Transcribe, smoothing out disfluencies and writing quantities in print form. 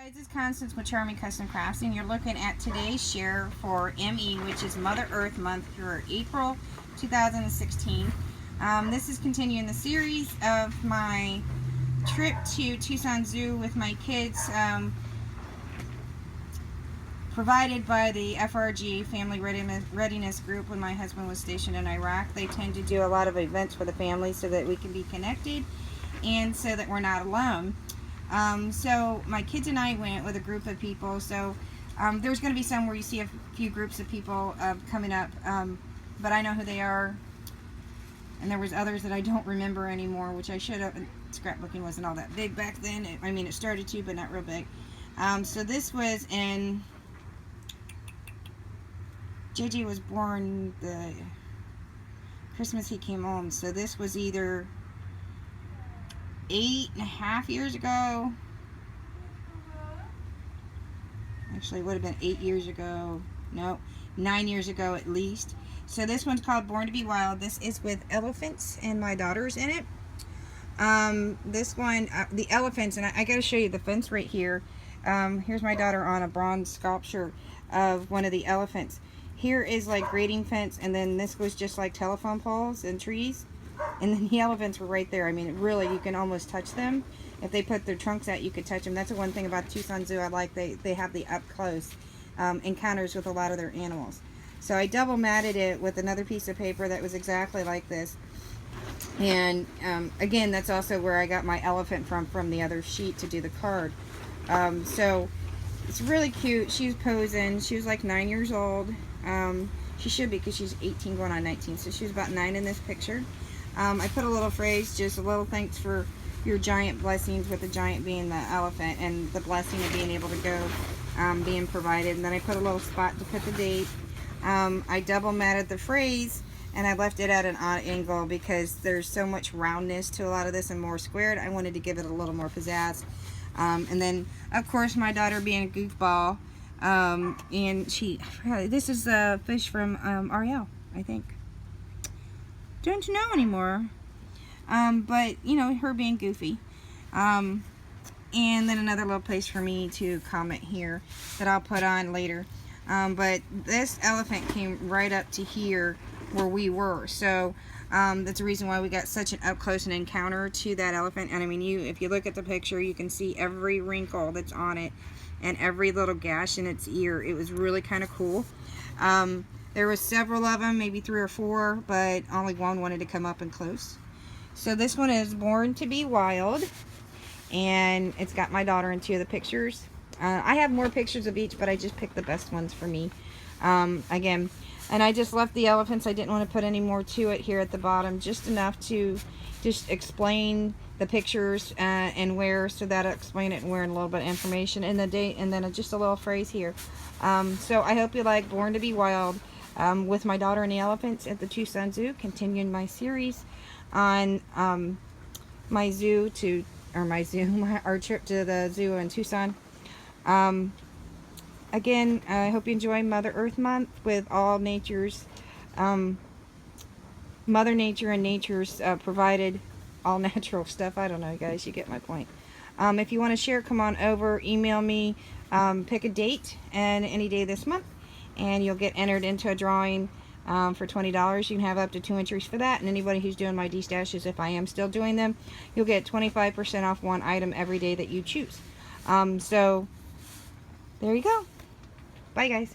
Guys, it's Constance with Charming Custom Crafts, and you're looking at today's share for ME, which is Mother Earth Month for April 2016. This is continuing the series of my trip to Tucson Zoo with my kids, provided by the FRG, Family Readiness Group, when my husband was stationed in Iraq. They tend to do a lot of events for the family so that we can be connected and so that we're not alone. So my kids and I went with a group of people. So there's going to be some where you see a few groups of people coming up, but I know who they are. And there was others that I don't remember anymore, which I should have. Scrapbooking wasn't all that big back then. I mean, it started to, but not real big. So this was in... JJ was born the Christmas he came home. So this was either 8.5 years ago. Actually, it would have been 8 years ago. No, 9 years ago at least. So this one's called Born to Be Wild. This is with elephants and my daughter's in it. This one, the elephants, and I got to show you the fence right here. Here's my daughter on a bronze sculpture of one of the elephants. Here is like grading fence, and then this was just like telephone poles and trees. And then the elephants were right there. I mean, really, you can almost touch them. If they put their trunks out, you could touch them. That's the one thing about Tucson Zoo I like. They have the up-close encounters with a lot of their animals. So I double matted it with another piece of paper that was exactly like this. And again, that's also where I got my elephant from the other sheet to do the card. So it's really cute. She's posing. She was like 9 years old. She should be, because she's 18 going on 19. So she was about 9 in this picture. I put a little phrase, just a little thanks for your giant blessings, with the giant being the elephant, and the blessing of being able to go being provided. And then I put a little spot to put the date. I double matted the phrase, and I left it at an odd angle because there's so much roundness to a lot of this and more squared. I wanted to give it a little more pizzazz. And then, of course, my daughter being a goofball, and this is a fish from Ariel, I think. Don't know anymore. But, you know, her being goofy. And then another little place for me to comment here that I'll put on later. But this elephant came right up to here where we were. So that's the reason why we got such an up-close and encounter to that elephant. And I mean, if you look at the picture, you can see every wrinkle that's on it and every little gash in its ear. It was really kind of cool. There was several of them, maybe 3 or 4, but only one wanted to come up and close. So this one is Born to Be Wild, and it's got my daughter in 2 of the pictures. I have more pictures of each, but I just picked the best ones for me. Again, and I just left the elephants. I didn't want to put any more to it here at the bottom, just enough to just explain the pictures and where, so that'll explain it and where, and a little bit of information and the date, and then just a little phrase here. So I hope you like Born to Be Wild with my daughter and the elephants at the Tucson Zoo, continuing my series on our trip to the zoo in Tucson. Again, I hope you enjoy Mother Earth Month with all nature's, Mother Nature and nature's provided all natural stuff. I don't know, guys, you get my point. If you want to share, come on over, email me, pick a date, and any day this month, and you'll get entered into a drawing for $20. You can have up to 2 entries for that, and anybody who's doing my D-stashes, if I am still doing them, you'll get 25% off one item every day that you choose. So there you go. Bye, guys.